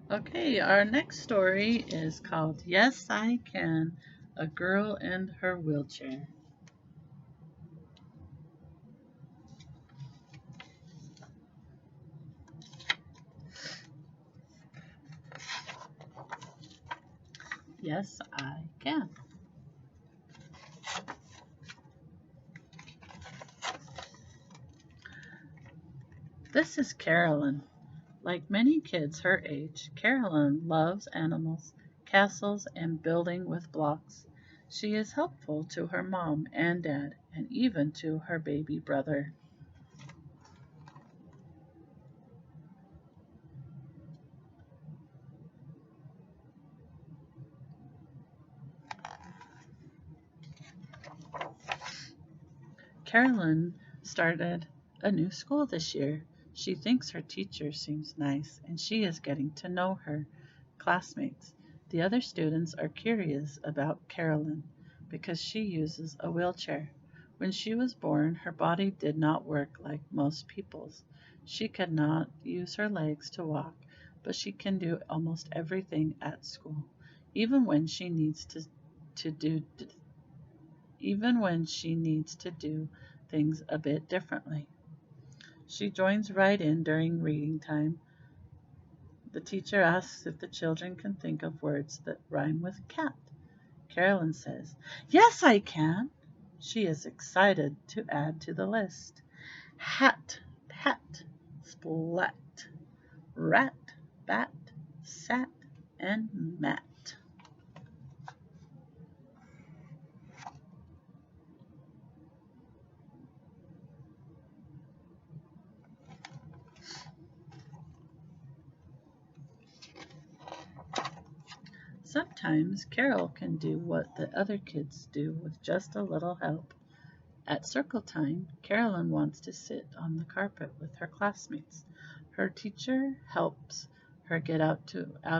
Okay, our next story is called Yes, I Can, A Girl and Her Wheelchair. Yes, I can. This is Carolyn. Like many kids her age, Carolyn loves animals, castles, and building with blocks. She is helpful to her mom and dad, and even to her baby brother. Carolyn started a new school this year. She thinks her teacher seems nice and she is getting to know her classmates. The other students are curious about Carolyn because she uses a wheelchair. When she was born, her body did not work like most people's. She could not use her legs to walk, but she can do almost everything at school, even when she needs to do even when she needs to do things a bit differently. She joins right in during reading time. The teacher asks if the children can think of words that rhyme with cat. Carolyn says, "Yes, I can." She is excited to add to the list: hat, pat, splat, rat, bat, sat, and mat. Sometimes Carol can do what the other kids do with just a little help. At circle time, Carolyn wants to sit on the carpet with her classmates. Her teacher helps her get out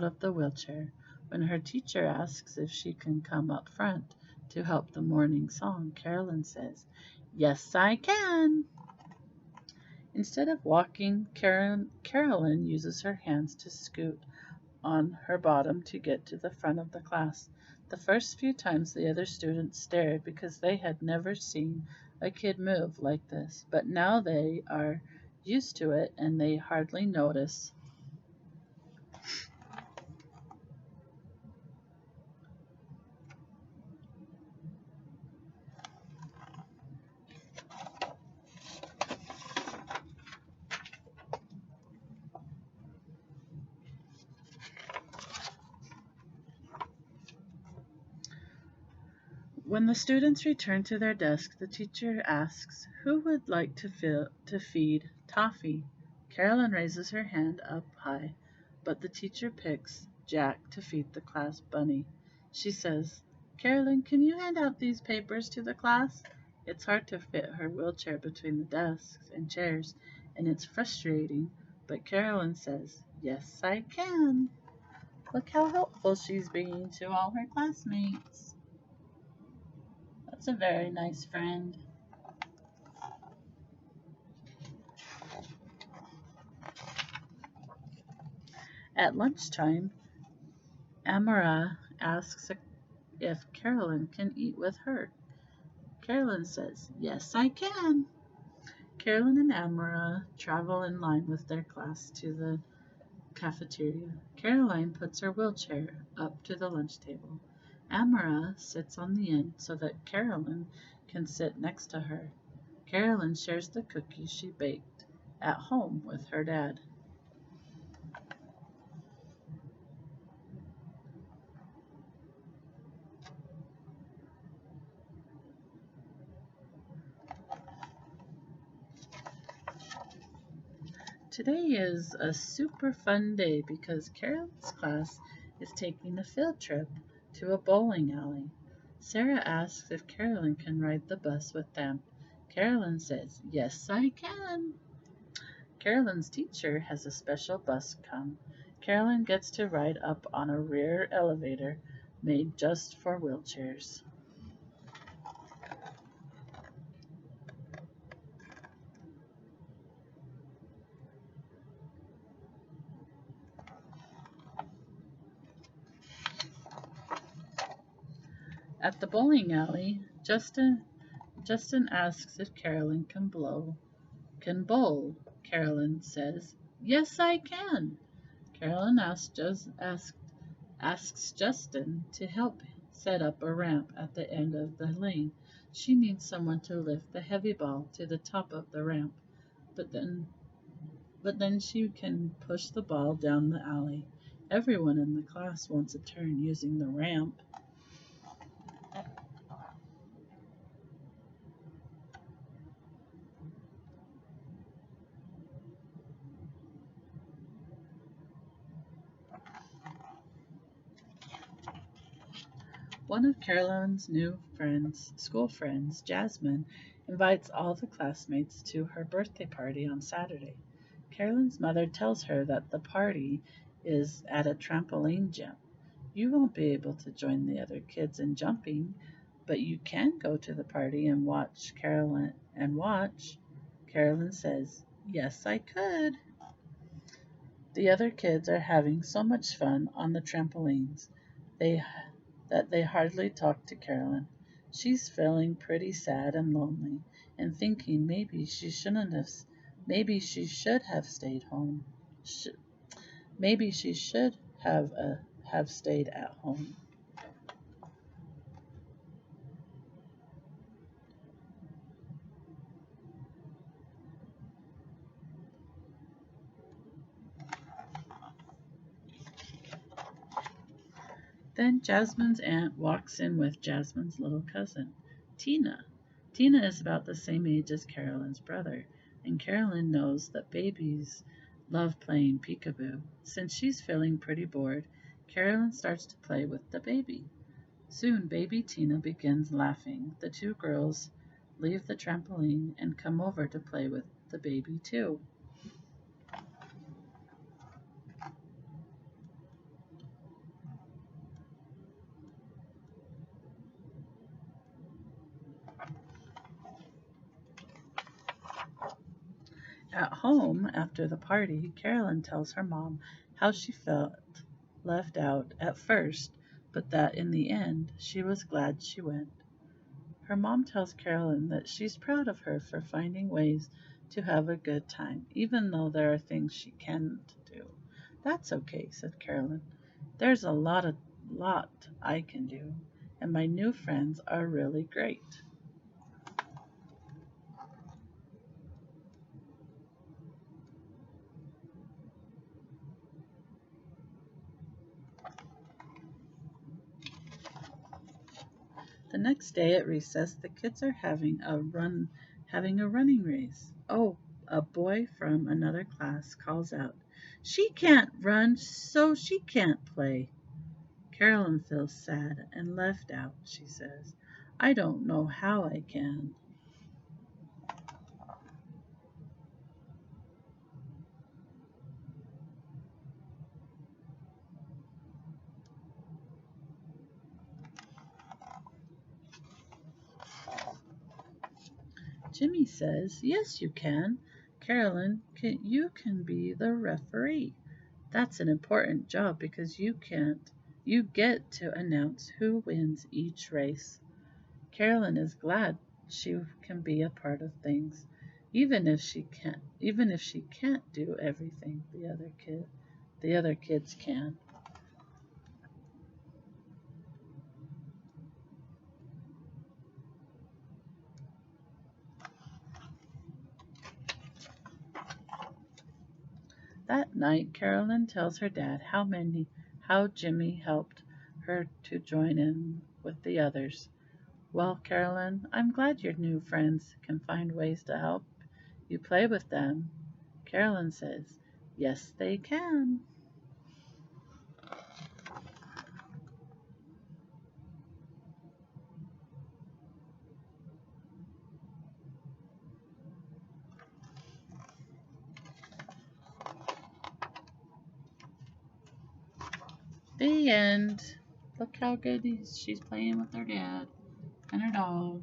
of the wheelchair. When her teacher asks if she can come up front to help the morning song, Carolyn says, "Yes, I can." Instead of walking, Carolyn uses her hands to scoot on her bottom to get to the front of the class. The first few times the other students stared because they had never seen a kid move like this, but now they are used to it and they hardly notice. When the students return to their desk, the teacher asks, "Who would like to feed Toffee?" Carolyn raises her hand up high, but the teacher picks Jack to feed the class bunny. She says, "Carolyn, can you hand out these papers to the class?" It's hard to fit her wheelchair between the desks and chairs, and it's frustrating, but Carolyn says, "Yes, I can." Look how helpful she's being to all her classmates. That's a very nice friend. At lunchtime, Amara asks if Carolyn can eat with her. Carolyn says, "Yes, I can." Carolyn and Amara travel in line with their class to the cafeteria. Caroline puts her wheelchair up to the lunch table. Amara sits on the end so that Carolyn can sit next to her. Carolyn shares the cookies she baked at home with her dad. Today is a super fun day because Carolyn's class is taking a field trip to a bowling alley. Sarah asks if Carolyn can ride the bus with them. Carolyn says, "Yes, I can." Carolyn's teacher has a special bus come. Carolyn gets to ride up on a rear elevator made just for wheelchairs. At the bowling alley, Justin asks if Carolyn can bowl. Carolyn says, "Yes, I can." Carolyn asks Justin to help set up a ramp at the end of the lane. She needs someone to lift the heavy ball to the top of the ramp, but then she can push the ball down the alley. Everyone in the class wants a turn using the ramp. One of Carolyn's school friends, Jasmine, invites all the classmates to her birthday party on Saturday. Carolyn's mother tells her that the party is at a trampoline gym. You won't be able to join the other kids in jumping, but you can go to the party and watch Carolyn says, "Yes, I could." The other kids are having so much fun on the trampolines they, that they hardly talk to Carolyn. She's feeling pretty sad and lonely and thinking maybe she should have stayed home. Maybe she should have stayed at home. Then Jasmine's aunt walks in with Jasmine's little cousin, Tina. Tina is about the same age as Carolyn's brother, and Carolyn knows that babies love playing peekaboo. Since she's feeling pretty bored, Carolyn starts to play with the baby. Soon baby Tina begins laughing. The two girls leave the trampoline and come over to play with the baby too. At home, after the party, Carolyn tells her mom how she felt left out at first, but that in the end she was glad she went. Her mom tells Carolyn that she's proud of her for finding ways to have a good time, even though there are things she can't do. "That's okay," said Carolyn. "There's a lot I can do, and my new friends are really great." The next day at recess, the kids are having a running race. Oh, a boy from another class calls out, "She can't run, so she can't play." Carolyn feels sad and left out. She says, "I don't know how I can." Jimmy says, "Yes, you can. Carolyn, you can be the referee. That's an important job because you get to announce who wins each race." Carolyn is glad she can be a part of things, even if she can't do everything the other kids can. That night, Carolyn tells her dad how Jimmy helped her to join in with the others. "Well, Carolyn, I'm glad your new friends can find ways to help you play with them." Carolyn says, "Yes, they can." The end. Look how good she's playing with her dad and her dog.